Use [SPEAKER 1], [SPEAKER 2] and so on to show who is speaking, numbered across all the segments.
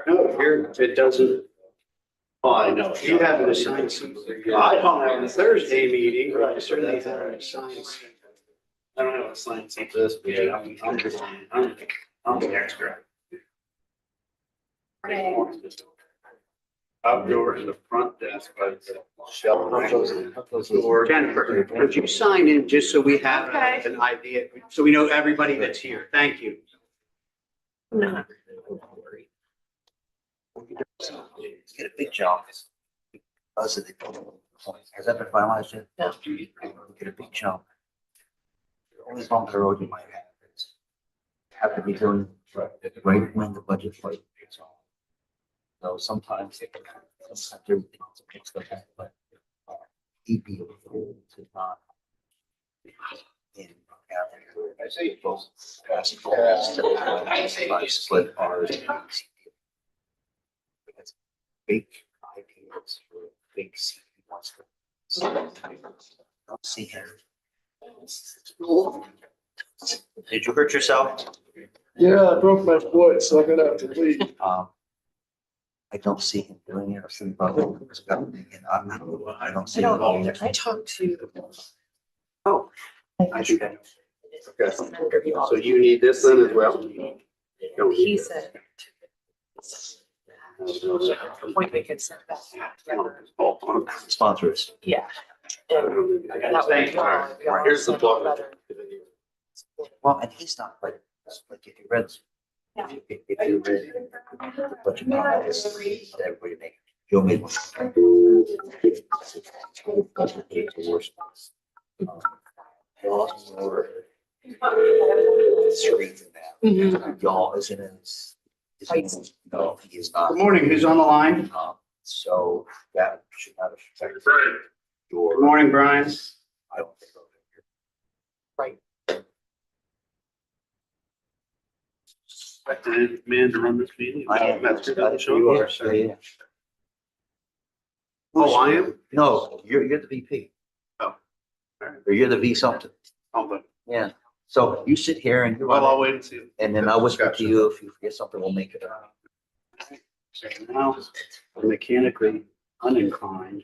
[SPEAKER 1] No, here it doesn't. Oh, I know. You have to assign some. I don't have a Thursday meeting, but I certainly have to assign. I don't have to assign some of this, but yeah, I'm the extra. Outdoor in the front desk, but Jennifer, could you sign in just so we have an idea, so we know everybody that's here? Thank you.
[SPEAKER 2] No.
[SPEAKER 3] Get a big jump. Has that been finalized yet?
[SPEAKER 2] No.
[SPEAKER 3] Get a big jump. Only bump in the road you might have to be doing right when the budget fight. So sometimes but EB to not in I say both split ours. Because big ideas for big city wants to don't see him. Did you hurt yourself?
[SPEAKER 4] Yeah, I broke my foot, so I'm gonna have to leave.
[SPEAKER 3] I don't see him doing it. I've seen probably and I don't see him.
[SPEAKER 2] I talked to.
[SPEAKER 1] Oh. I do that. Okay. So you need this then as well?
[SPEAKER 2] He said. Appointment gets sent back.
[SPEAKER 3] Sponsors.
[SPEAKER 2] Yeah. And that would be all.
[SPEAKER 1] Here's the book.
[SPEAKER 3] Well, and he's not like if you read.
[SPEAKER 2] Yeah.
[SPEAKER 3] If you read the budget comments that everybody made, you'll make one. More strength in that. Y'all isn't as. No, he is not.
[SPEAKER 1] Good morning, who's on the line?
[SPEAKER 3] So that should not affect your.
[SPEAKER 1] Good morning, Brian.
[SPEAKER 3] I don't think.
[SPEAKER 2] Right.
[SPEAKER 1] Recommended man to run this meeting.
[SPEAKER 3] I am.
[SPEAKER 1] That's good. Doesn't show
[SPEAKER 3] You
[SPEAKER 1] up.
[SPEAKER 3] are, sir, yeah.
[SPEAKER 1] Oh, I am?
[SPEAKER 3] No, you're the VP.
[SPEAKER 1] Oh.
[SPEAKER 3] Or you're the V something.
[SPEAKER 1] Oh, but,
[SPEAKER 3] Yeah. So you sit here and you're.
[SPEAKER 1] well, I'll wait and see.
[SPEAKER 3] And then I'll whisper to
[SPEAKER 1] Gotcha.
[SPEAKER 3] you if you forget something, we'll make it.
[SPEAKER 1] Now, I'm mechanically uninclined.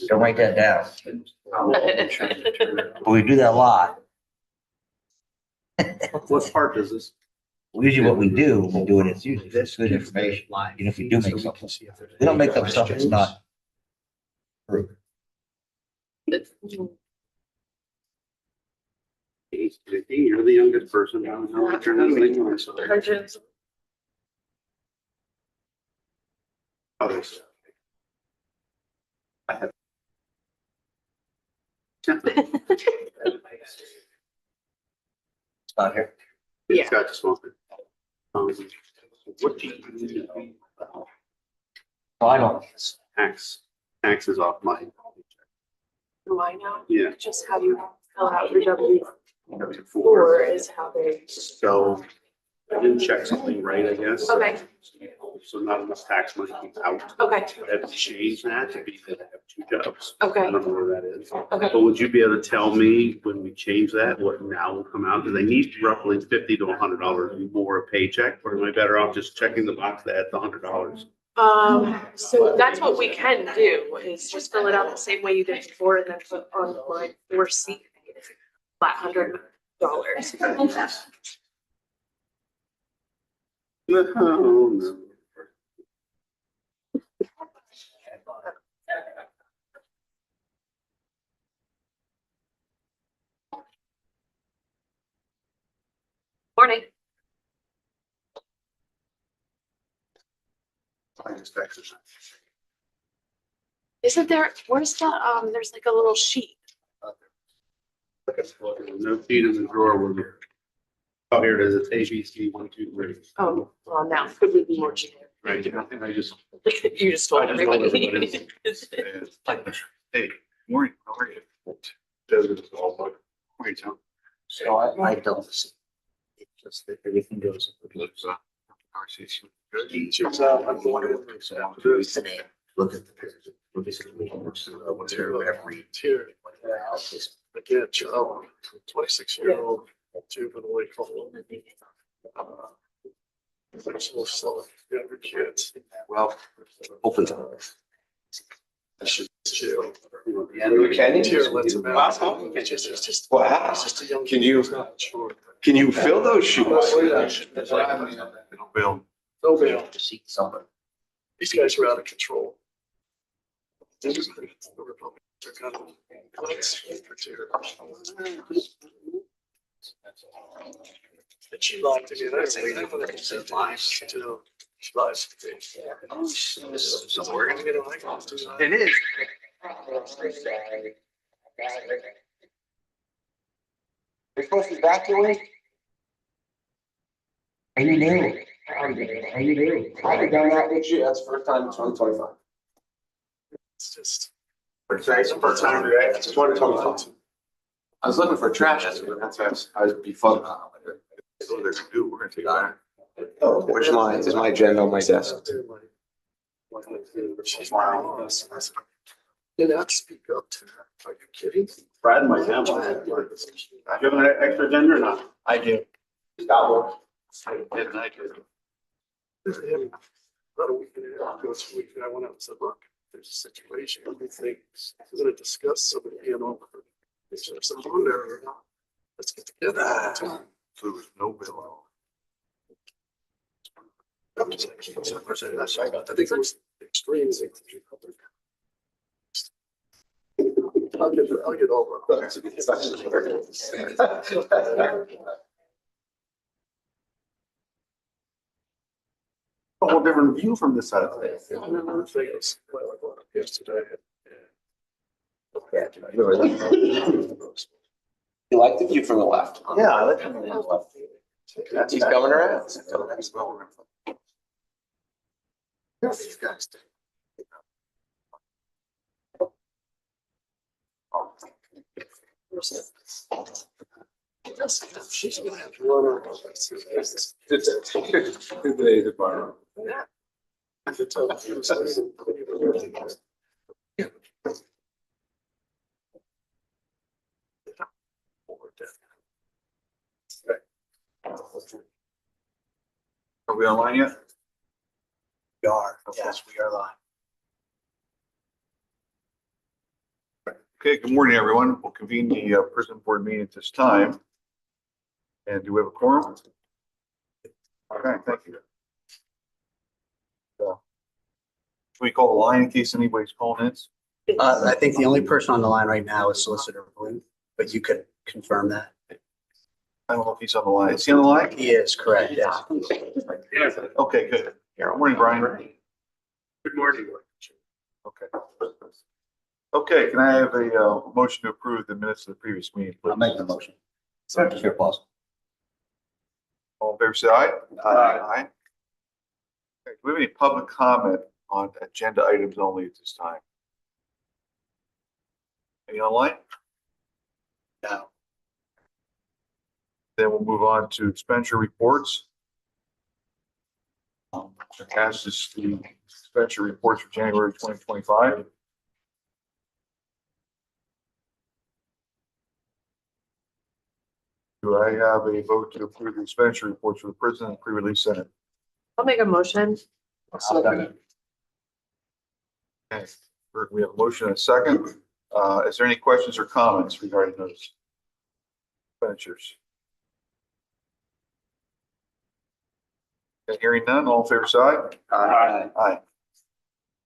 [SPEAKER 3] Don't write that down. But we do that a lot.
[SPEAKER 1] What part does this?
[SPEAKER 3] Usually what we do, it's usually this good information. Even if we do make something, we don't make up stuff that's not true.
[SPEAKER 1] You're the youngest person down there. Turn this thing on, so- Others. I have.
[SPEAKER 3] It's not here.
[SPEAKER 1] It's got to smoke it. What do you do?
[SPEAKER 3] Oh, I don't.
[SPEAKER 1] Tax is off my,
[SPEAKER 2] Do I know?
[SPEAKER 1] yeah.
[SPEAKER 2] Just how you fill out your W
[SPEAKER 1] W4.
[SPEAKER 2] four is how they.
[SPEAKER 1] So I didn't check something right, I guess.
[SPEAKER 2] Okay.
[SPEAKER 1] So not enough tax money came out.
[SPEAKER 2] Okay.
[SPEAKER 1] I have to change that to be that I have two jobs. I
[SPEAKER 2] Okay.
[SPEAKER 1] don't know where that is.
[SPEAKER 2] Okay.
[SPEAKER 1] But would you be able to tell me when we change that, what now will come out? Do they need roughly $50 to $100 more a paycheck? Or am I better off just checking the box that adds the $100?
[SPEAKER 2] So that's what we can do is just fill it out the same way you did before and then put on line 4C, flat $100.
[SPEAKER 1] No.
[SPEAKER 2] Morning.
[SPEAKER 1] I just texted that.
[SPEAKER 2] Isn't there, where's the, there's like a little sheet.
[SPEAKER 1] No sheet in the drawer. Oh, here it is. It's ABC 1, 2, 3.
[SPEAKER 2] Oh, well, now could we be more generic?
[SPEAKER 1] Right. I think I just.
[SPEAKER 2] You just told
[SPEAKER 1] I just told
[SPEAKER 2] everybody.
[SPEAKER 1] Hey, morning. How are you? Desert is all but. Morning, Tom.
[SPEAKER 3] So I don't see. It's just that everything goes.
[SPEAKER 1] I'm wondering what it's about.
[SPEAKER 3] Look at the picture. Look at the every
[SPEAKER 4] Tier. Again, child, 26-year-old juvenile. So slow, younger kids.
[SPEAKER 5] Well, open.
[SPEAKER 4] I should chill.
[SPEAKER 1] Yeah, we can.
[SPEAKER 4] Here, let's imagine.
[SPEAKER 1] Wow.
[SPEAKER 4] It's just,
[SPEAKER 5] Wow.
[SPEAKER 4] it's just a young.
[SPEAKER 5] Can you-
[SPEAKER 4] kid, not sure.
[SPEAKER 5] Can you fill those shoes?
[SPEAKER 4] It'll bail. No bail.
[SPEAKER 3] To seek somebody.
[SPEAKER 4] These guys are out of control. The Republicans are kind of. And she lied to me. That's what I said. Lies to. She lies to me. So we're gonna get a mic.
[SPEAKER 1] It is.
[SPEAKER 3] You're supposed to evacuate? How you doing? How you doing? I've done that this year, that's the first time in 2025.
[SPEAKER 4] It's just.
[SPEAKER 5] First time, right? It's 2025. I was looking for trash, that's why I would be fun.
[SPEAKER 4] So there's a do, we're gonna take that.
[SPEAKER 5] Oh, which line is my agenda on my desk?
[SPEAKER 4] Did not speak up to her. Are you kidding?
[SPEAKER 1] Brad might have one. Do you have an extra agenda or not?
[SPEAKER 3] I do.
[SPEAKER 4] About a week and a half ago, 2 weeks, I went out and said, look, there's a situation, we think we're gonna discuss somebody being over. Is there something on there or not? Let's get together. So there was no bill. I think it was extreme. I'll get over it.
[SPEAKER 5] A whole different view from this side.
[SPEAKER 4] I remember the thing was, well, I brought up yesterday.
[SPEAKER 5] You like the view from the left?
[SPEAKER 3] Yeah, I like coming in left.
[SPEAKER 5] He's coming around.
[SPEAKER 4] These guys. She's gonna have to run her.
[SPEAKER 5] Good day, the bar.
[SPEAKER 4] Yeah. I could tell she was like,
[SPEAKER 5] Are we online yet?
[SPEAKER 3] We are, yes, we are live.
[SPEAKER 6] Okay, good morning, everyone. We'll convene the prison board meeting at this time. And do we have a quorum? Okay, thank you. Should we call the line in case anybody's calling in?
[SPEAKER 7] I think the only person on the line right now is Solicitor Blue, but you could confirm that.
[SPEAKER 6] I don't know if he's on the line. Is he on the line?
[SPEAKER 7] He is correct, yes.
[SPEAKER 6] Okay, good. Good morning, Brian.
[SPEAKER 4] good morning.
[SPEAKER 6] Okay. Okay, can I have a motion to approve the minutes of the previous meeting? please?
[SPEAKER 3] I'll make the motion. Here, pause.
[SPEAKER 6] All in favor, say aye.
[SPEAKER 1] Aye.
[SPEAKER 6] Okay, do we have any public comment on agenda items only at this time? Any online?
[SPEAKER 7] No.
[SPEAKER 6] Then we'll move on to expenditure reports. Attached is the expenditure reports for January 2025. Do I have a vote to approve the expenditure reports for the prison and pre-release center?
[SPEAKER 2] I'll make a motion.
[SPEAKER 6] Okay, we have a motion and a second. Is there any questions or comments regarding those expenditures? Okay, hearing none, all in favor, say aye. Aye.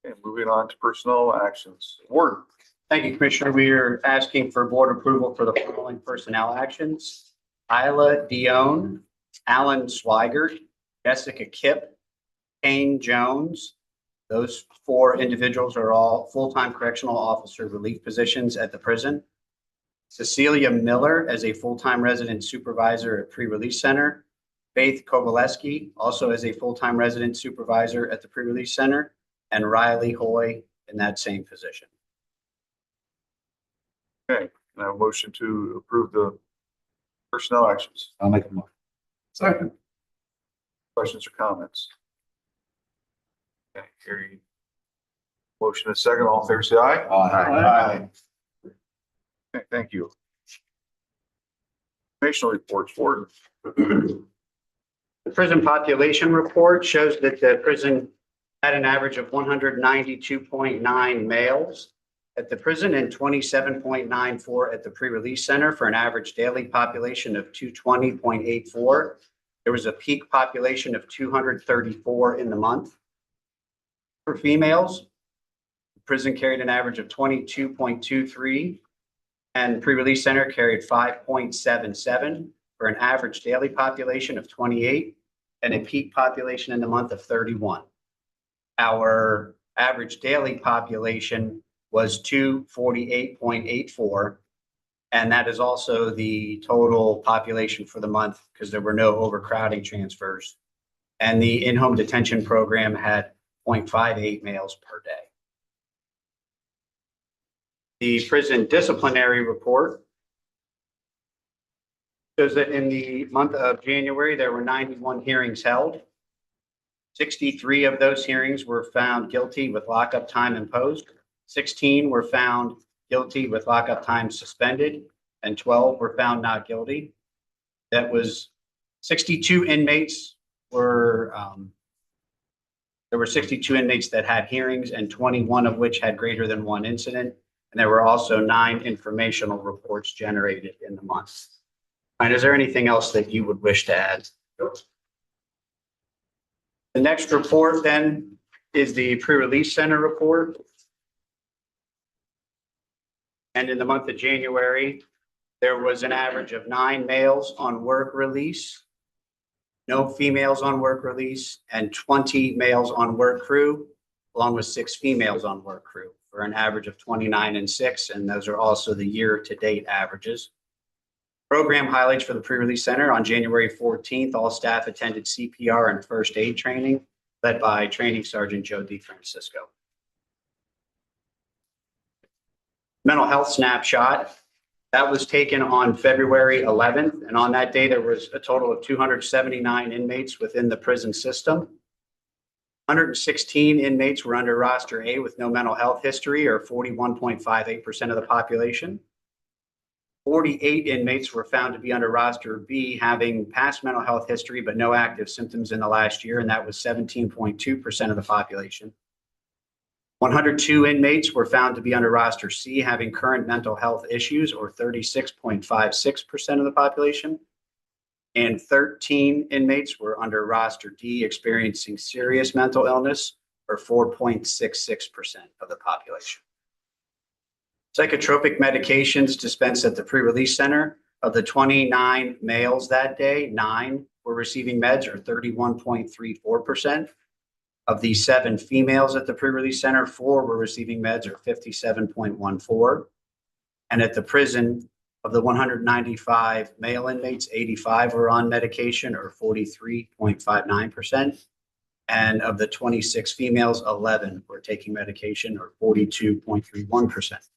[SPEAKER 6] Okay, moving on to personnel actions. Warden.
[SPEAKER 7] Thank you, Commissioner. We are asking for board approval for the following personnel actions. Isla Dion, Alan Swigert, Jessica Kipp, Kane Jones. Those four individuals are all full-time correctional officer relief positions at the prison. Cecilia Miller as a full-time resident supervisor at pre-release center. Faith Kovaleski, also as a full-time resident supervisor at the pre-release center, and Riley Hoy in that same position.
[SPEAKER 6] Okay, now a motion to approve the personnel actions.
[SPEAKER 3] I'll make the motion.
[SPEAKER 4] Second.
[SPEAKER 6] Questions or comments? Okay, hearing motion and second, all in favor, say aye.
[SPEAKER 3] Aye.
[SPEAKER 6] Okay, thank you. Informational reports, Warden.
[SPEAKER 7] The prison population report shows that the prison had an average of 192.9 males at the prison and 27.94 at the pre-release center for an average daily population of 220.84. There was a peak population of 234 in the month. For females, the prison carried an average of 22.23 and pre-release center carried 5.77 for an average daily population of 28 and a peak population in the month of 31. Our average daily population was 248.84. And that is also the total population for the month because there were no overcrowding transfers. And the in-home detention program had 0.58 males per day. The prison disciplinary report shows that in the month of January, there were 91 hearings held. 63 of those hearings were found guilty with lockup time imposed. 16 were found guilty with lockup time suspended, and 12 were found not guilty. That was 62 inmates were, there were 62 inmates that had hearings and 21 of which had greater than one incident. And there were also 9 informational reports generated in the month. And is there anything else that you would wish to add? The next report then is the pre-release center report. And in the month of January, there was an average of 9 males on work release, no females on work release, and 20 males on work crew, along with 6 females on work crew, for an average of 29 and 6. And those are also the year-to-date averages. Program highlights for the pre-release center: on January 14th, all staff attended CPR and first aid training, led by Training Sergeant Joe DeFrancisco. Mental health snapshot. That was taken on February 11th. And on that day, there was a total of 279 inmates within the prison system. 116 inmates were under roster A with no mental health history, or 41.58% of the population. 48 inmates were found to be under roster B having past mental health history, but no active symptoms in the last year. And that was 17.2% of the population. 102 inmates were found to be under roster C having current mental health issues, or 36.56% of the population. And 13 inmates were under roster D experiencing serious mental illness, or 4.66% of the population. Psychotropic medications dispensed at the pre-release center. Of the 29 males that day, 9 were receiving meds, or 31.34%. Of the 7 females at the pre-release center, 4 were receiving meds, or 57.14%. And at the prison, of the 195 male inmates, 85 were on medication, or 43.59%. And of the 26 females, 11 were taking medication, or 42.31%.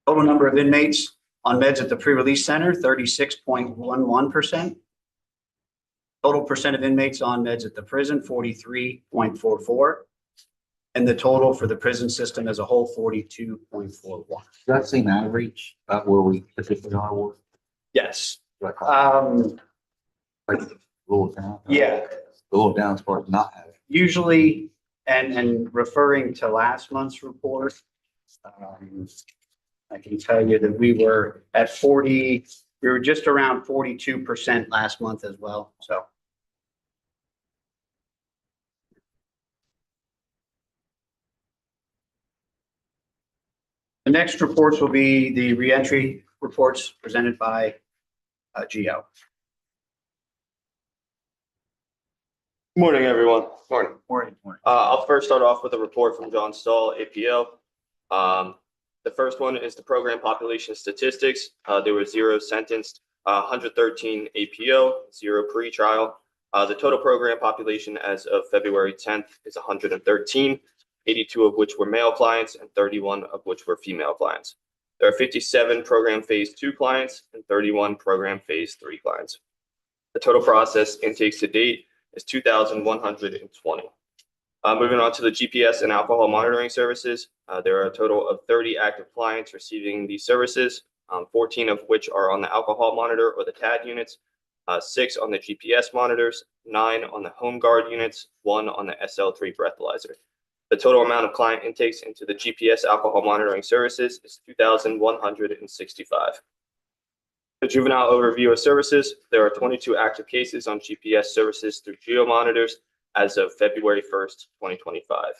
[SPEAKER 7] Total number of inmates on meds at the pre-release center, 36.11%. Total percent of inmates on meds at the prison, 43.44%. And the total for the prison system as a whole, 42.41%.
[SPEAKER 3] That same average, about where we typically are, or
[SPEAKER 7] Yes.
[SPEAKER 3] like a little down?
[SPEAKER 7] Yeah,
[SPEAKER 3] A little down as far as not having.
[SPEAKER 7] usually, and referring to last month's report, I can tell you that we were at 40, we were just around 42% last month as well, so. The next reports will be the reentry reports presented by Gio.
[SPEAKER 8] Morning, everyone.
[SPEAKER 5] Morning.
[SPEAKER 3] Morning.
[SPEAKER 8] I'll first start off with a report from John Stahl, APO. The first one is the program population statistics. There were 0 sentenced, 113 APO, 0 pretrial. The total program population as of February 10th is 113, 82 of which were male clients and 31 of which were female clients. There are 57 program phase 2 clients and 31 program phase 3 clients. The total process intakes to date is 2,120. Moving on to the GPS and alcohol monitoring services, there are a total of 30 active clients receiving these services, 14 of which are on the alcohol monitor or the TAD units, 6 on the GPS monitors, 9 on the home guard units, 1 on the SL3 breathalyzer. The total amount of client intakes into the GPS alcohol monitoring services is 2,165. The juvenile overview of services, there are 22 active cases on GPS services through geo monitors as of February 1st, 2025.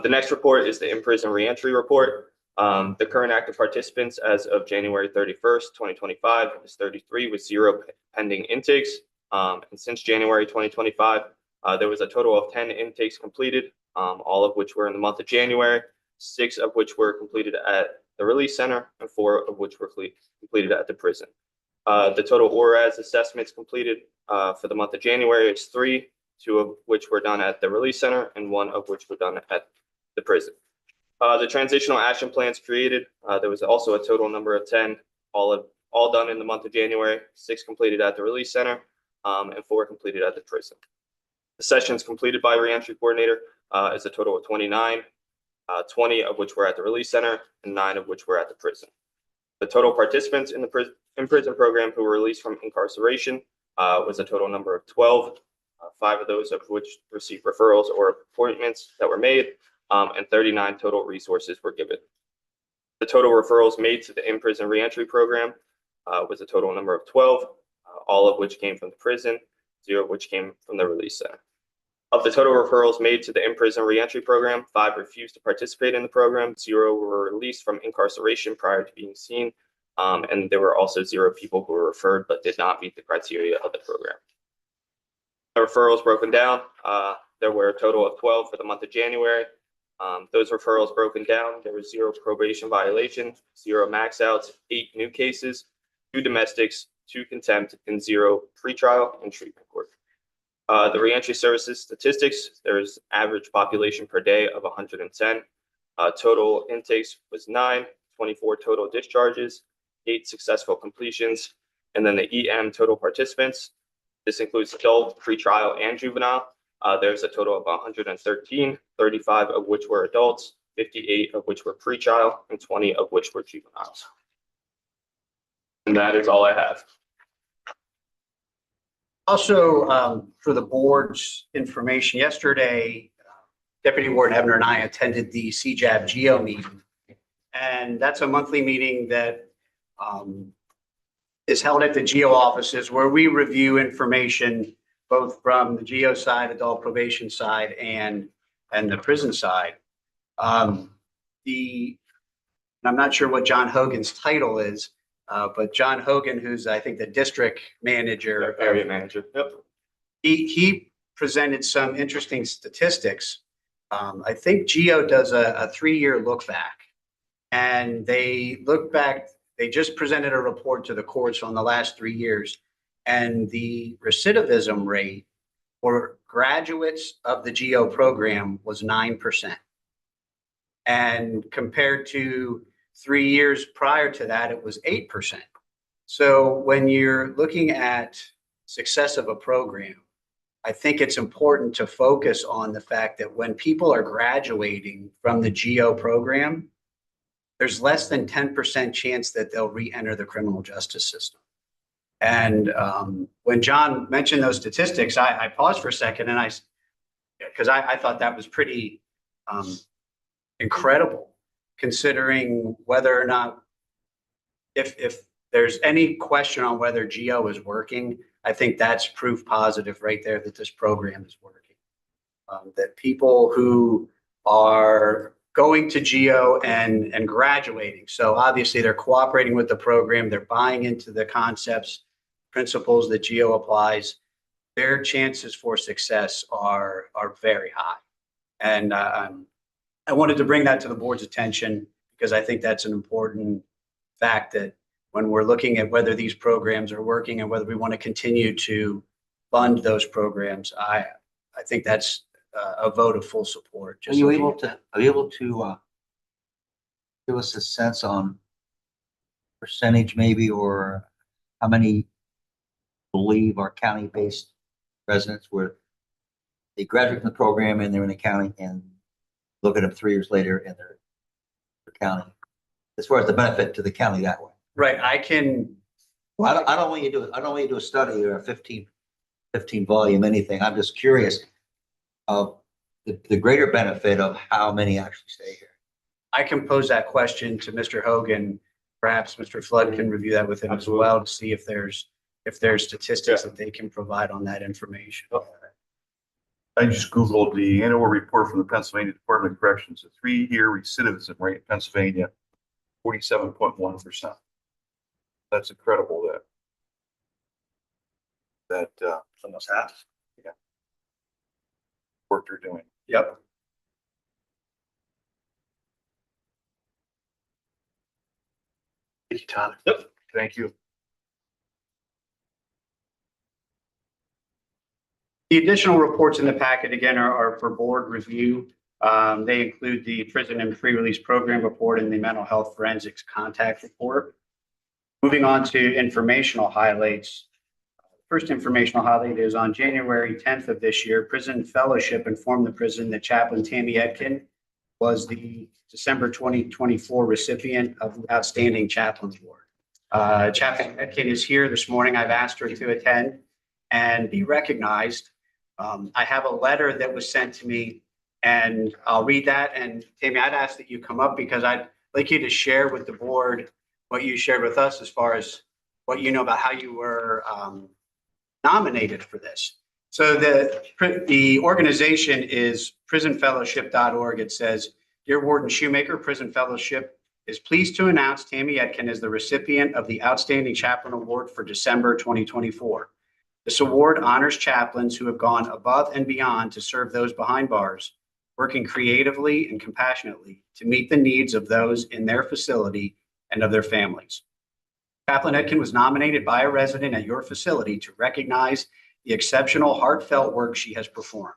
[SPEAKER 8] The next report is the in-prison reentry report. The current active participants as of January 31st, 2025 is 33 with 0 pending intakes. And since January 2025, there was a total of 10 intakes completed, all of which were in the month of January, 6 of which were completed at the release center and 4 of which were completed at the prison. The total ORAS assessments completed for the month of January is 3, 2 of which were done at the release center and 1 of which were done at the prison. The transitional action plans created, there was also a total number of 10, all done in the month of January, 6 completed at the release center and 4 completed at the prison. The sessions completed by reentry coordinator is a total of 29, 20 of which were at the release center and 9 of which were at the prison. The total participants in the in-prison program who were released from incarceration was a total number of 12, 5 of those of which received referrals or appointments that were made, and 39 total resources were given. The total referrals made to the in-prison reentry program was a total number of 12, all of which came from the prison, 0 of which came from the release center. Of the total referrals made to the in-prison reentry program, 5 refused to participate in the program, 0 were released from incarceration prior to being seen, and there were also 0 people who were referred but did not meet the criteria of the program. The referrals broken down, there were a total of 12 for the month of January. Those referrals broken down, there was 0 probation violation, 0 max outs, 8 new cases, 2 domestics, 2 contempt, and 0 pretrial and treatment court. The reentry services statistics, there's average population per day of 110. Total intakes was 9, 24 total discharges, 8 successful completions, and then the EM total participants. This includes adult, pretrial, and juvenile. There's a total of 113, 35 of which were adults, 58 of which were pretrial, and 20 of which were juveniles. And that is all I have.
[SPEAKER 7] Also, for the board's information, yesterday, Deputy Warden Ebner and I attended the CJAB GEO meeting. And that's a monthly meeting that is held at the GEO offices where we review information both from the GEO side, adult probation side, and the prison side. I'm not sure what John Hogan's title is, but John Hogan, who's I think the district manager,
[SPEAKER 8] Area manager. Yep.
[SPEAKER 7] he presented some interesting statistics. I think GEO does a 3-year look back, and they look back. They just presented a report to the courts on the last 3 years, and the recidivism rate for graduates of the GEO program was 9%. And compared to 3 years prior to that, it was 8%. So when you're looking at success of a program, I think it's important to focus on the fact that when people are graduating from the GEO program, there's less than 10% chance that they'll re-enter the criminal justice system. And when John mentioned those statistics, I paused for a second and because I thought that was pretty incredible, considering whether or not, if there's any question on whether GEO is working, I think that's proof positive right there that this program is working. That people who are going to GEO and graduating, so obviously they're cooperating with the program, they're buying into the concepts, principles that GEO applies, their chances for success are very high. And I wanted to bring that to the board's attention because I think that's an important fact that when we're looking at whether these programs are working and whether we want to continue to fund those programs, I think that's a vote of full support.
[SPEAKER 3] Are you able to give us a sense on percentage maybe, or how many believe are county-based residents where they graduate from the program and they're in the county and look at them 3 years later and they're county, as far as the benefit to the county that way?
[SPEAKER 7] Right. I can
[SPEAKER 3] I don't want you to do, I don't want you to do a study or a 15 volume anything. I'm just curious of the greater benefit of how many actually stay here.
[SPEAKER 7] I can pose that question to Mr. Hogan. Perhaps Mr. Flood can review that with him as well to see if there's statistics that they can provide on that information.
[SPEAKER 6] I just Googled the annual report from the Pennsylvania Department of Corrections, a 3-year recidivism rate in Pennsylvania, 47.1%. That's incredible that
[SPEAKER 7] Almost half.
[SPEAKER 6] work they're doing.
[SPEAKER 7] Yep.
[SPEAKER 4] Thank you, Todd.
[SPEAKER 6] Thank you.
[SPEAKER 7] The additional reports in the packet, again, are for board review. They include the prison and pre-release program report and the mental health forensics contact report. Moving on to informational highlights. First informational highlight is on January 10th of this year, Prison Fellowship informed the prison that Chaplain Tammy Etkin was the December 2024 recipient of the Outstanding Chaplain Award. Chaplain Etkin is here this morning. I've asked her to attend and be recognized. I have a letter that was sent to me, and I'll read that. And Tammy, I'd ask that you come up because I'd like you to share with the board what you shared with us as far as what you know about how you were nominated for this. So the organization is prisonfellowship.org. It says, "Dear Warden Shoemaker, Prison Fellowship is pleased to announce Tammy Etkin is the recipient of the Outstanding Chaplain Award for December 2024. This award honors chaplains who have gone above and beyond to serve those behind bars, working creatively and compassionately to meet the needs of those in their facility and of their families. Chaplain Etkin was nominated by a resident at your facility to recognize the exceptional, heartfelt work she has performed.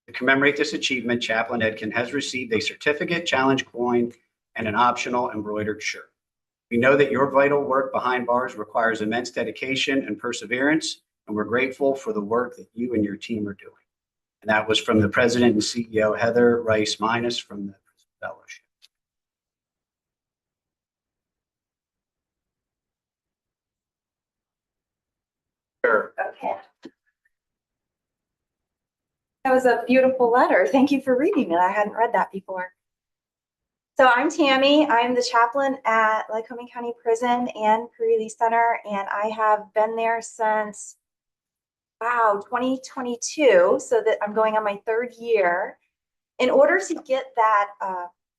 [SPEAKER 7] To commemorate this achievement, Chaplain Etkin has received a certificate, challenge coin, and an optional embroidered shirt. We know that your vital work behind bars requires immense dedication and perseverance, and we're grateful for the work that you and your team are doing." And that was from the president and CEO, Heather Rice Minus from the Prison Fellowship. Sure.
[SPEAKER 9] Okay. That was a beautiful letter. Thank you for reading it. I hadn't read that before. So I'm Tammy. I'm the chaplain at Lycoming County Prison and Pre-Release Center, and I have been there since, 2022. So that I'm going on my 3rd year. In order to get that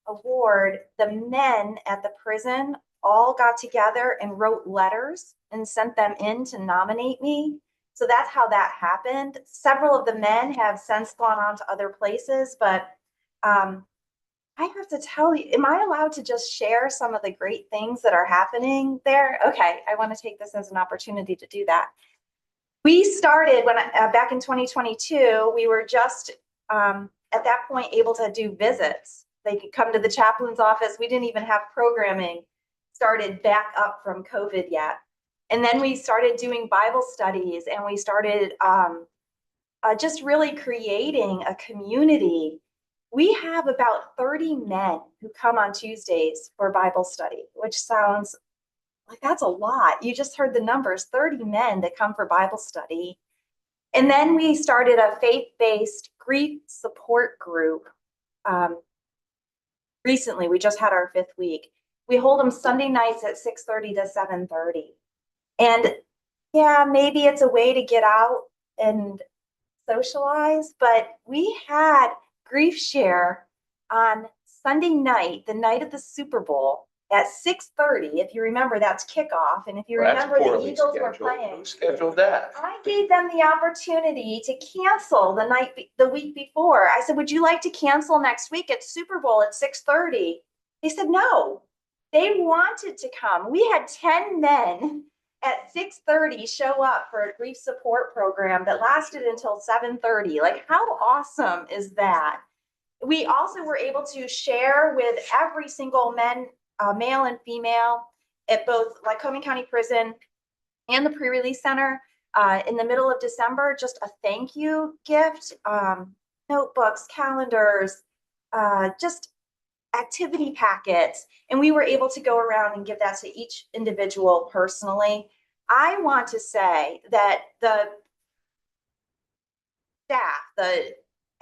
[SPEAKER 9] award, the men at the prison all got together and wrote letters and sent them in to nominate me. So that's how that happened. Several of the men have since gone on to other places, but I have to tell you, am I allowed to just share some of the great things that are happening there? Okay, I want to take this as an opportunity to do that. We started when back in 2022, we were just at that point able to do visits. They could come to the chaplain's office. We didn't even have programming started back up from COVID yet. And then we started doing Bible studies, and we started just really creating a community. We have about 30 men who come on Tuesdays for Bible study, which sounds like that's a lot. You just heard the numbers, 30 men that come for Bible study. And then we started a faith-based grief support group. Recently, we just had our 5th week. We hold them Sunday nights at 6:30 to 7:30. And yeah, maybe it's a way to get out and socialize, but we had Grief Share on Sunday night, the night of the Super Bowl at 6:30. If you remember, that's kickoff. And if you remember, the Eagles were playing.
[SPEAKER 5] Who scheduled that?
[SPEAKER 9] I gave them the opportunity to cancel the week before. I said, "Would you like to cancel next week at Super Bowl at 6:30? They said no. They wanted to come. We had 10 men at 6:30 show up for a grief support program that lasted until 7:30. Like, how awesome is that? We also were able to share with every single male and female at both Lycoming County Prison and the Pre-Release Center in the middle of December, just a thank you gift, notebooks, calendars, just activity packets. And we were able to go around and give that to each individual personally. I want to say that the staff,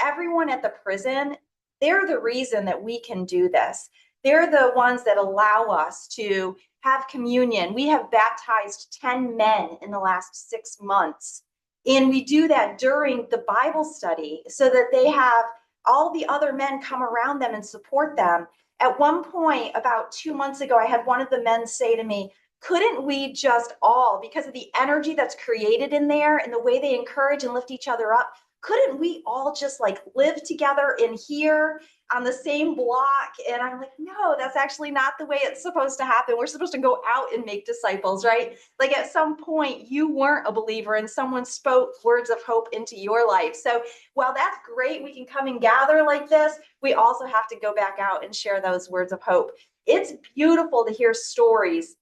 [SPEAKER 9] everyone at the prison, they're the reason that we can do this. They're the ones that allow us to have communion. We have baptized 10 men in the last 6 months. And we do that during the Bible study so that they have all the other men come around them and support them. At one point, about 2 months ago, I had one of the men say to me, couldn't we just all, because of the energy that's created in there and the way they encourage and lift each other up, couldn't we all just like live together in here on the same block? And I'm like, no, that's actually not the way it's supposed to happen. We're supposed to go out and make disciples, right? Like at some point you weren't a believer and someone spoke words of hope into your life. So while that's great, we can come and gather like this, we also have to go back out and share those words of hope. It's beautiful to hear stories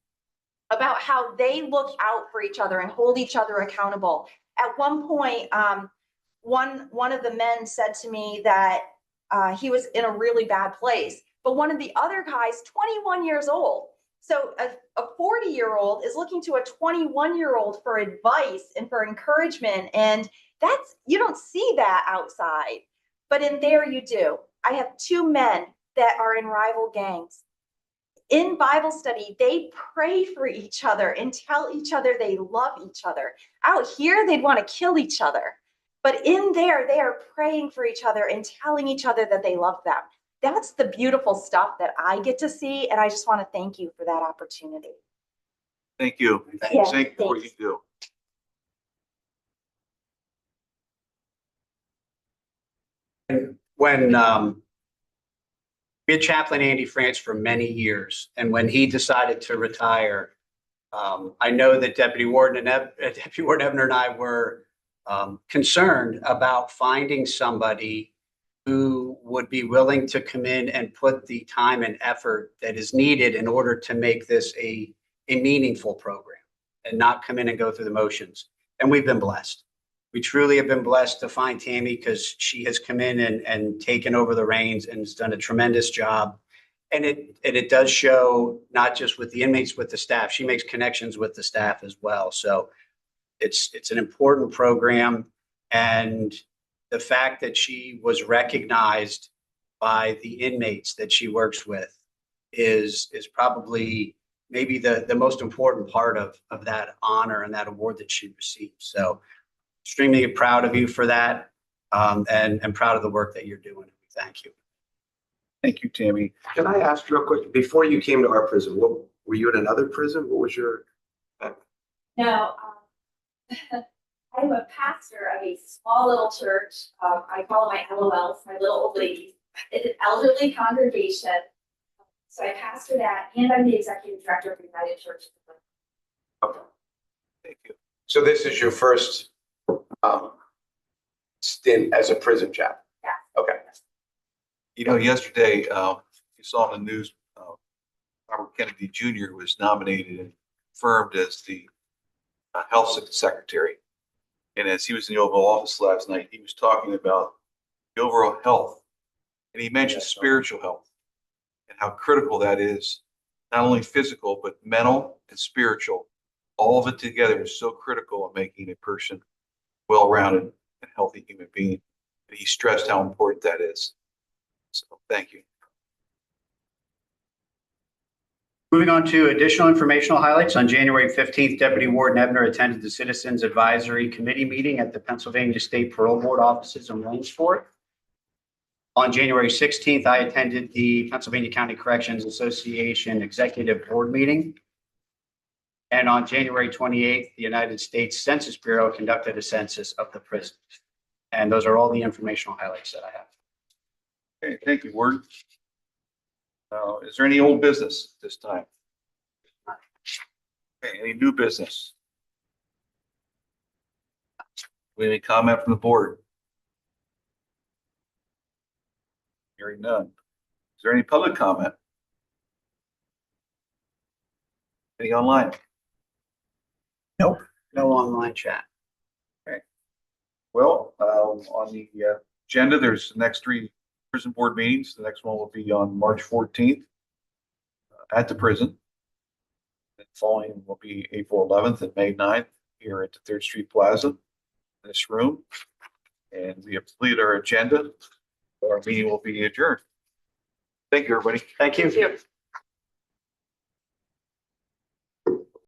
[SPEAKER 9] about how they look out for each other and hold each other accountable. At one point, one of the men said to me that he was in a really bad place, but one of the other guys, 21 years old. So a 40-year-old is looking to a 21-year-old for advice and for encouragement. And that's, you don't see that outside, but in there you do. I have 2 men that are in rival gangs. In Bible study, they pray for each other and tell each other they love each other. Out here, they'd want to kill each other. But in there, they are praying for each other and telling each other that they love them. That's the beautiful stuff that I get to see. And I just want to thank you for that opportunity.
[SPEAKER 6] Thank you.
[SPEAKER 9] Yeah,
[SPEAKER 6] Thank you for what you
[SPEAKER 9] thanks.
[SPEAKER 6] do.
[SPEAKER 7] When we had Chaplain Andy France for many years, and when he decided to retire, I know that Deputy Warden Ebner and I were concerned about finding somebody who would be willing to come in and put the time and effort that is needed in order to make this a meaningful program and not come in and go through the motions. And we've been blessed. We truly have been blessed to find Tammy because she has come in and taken over the reins and has done a tremendous job. And it does show not just with the inmates, with the staff. She makes connections with the staff as well. So it's an important program. And the fact that she was recognized by the inmates that she works with is probably maybe the most important part of that honor and that award that she received. So extremely proud of you for that, and proud of the work that you're doing. Thank you.
[SPEAKER 6] Thank you, Tammy.
[SPEAKER 5] Can I ask real quick, before you came to our prison, what, were you in another prison? What was your?
[SPEAKER 10] No, I'm a pastor of a small little church. I call them my LOLs, my little old ladies. It's an elderly congregation. So I pastor that, and I'm the executive director of United Church.
[SPEAKER 5] Okay.
[SPEAKER 6] Thank you.
[SPEAKER 5] So this is your first stint as a prison chaplain?
[SPEAKER 10] Yeah.
[SPEAKER 5] Okay.
[SPEAKER 6] You know, yesterday, you saw in the news, Robert Kennedy Jr. was nominated and confirmed as the health secretary. And as he was in the Oval Office last night, he was talking about the overall health. And he mentioned spiritual health and how critical that is, not only physical, but mental and spiritual. All of it together is so critical in making a person well-rounded and healthy human being. And he stressed how important that is. So thank you.
[SPEAKER 7] Moving on to additional informational highlights. On January 15th, Deputy Warden Ebner attended the Citizens Advisory Committee meeting at the Pennsylvania State Parole Board offices in Williamsport. On January 16th, I attended the Pennsylvania County Corrections Association Executive Board meeting. And on January 28th, the United States Census Bureau conducted a census of the prisons. And those are all the informational highlights that I have.
[SPEAKER 6] Okay, thank you, Warden. Is there any old business this time? Okay, any new business? Any comment from the board? Hearing none. Is there any public comment? Any online?
[SPEAKER 7] Nope, no online chat.
[SPEAKER 6] Well, on the agenda, there's the next 3 prison board meetings. The next one will be on March 14th at the prison. The following will be April 11th and May 9th here at the Third Street Plaza, in this room. And we have completed our agenda. Our meeting will be adjourned. Thank you, everybody.
[SPEAKER 7] Thank you.
[SPEAKER 2] Thank you.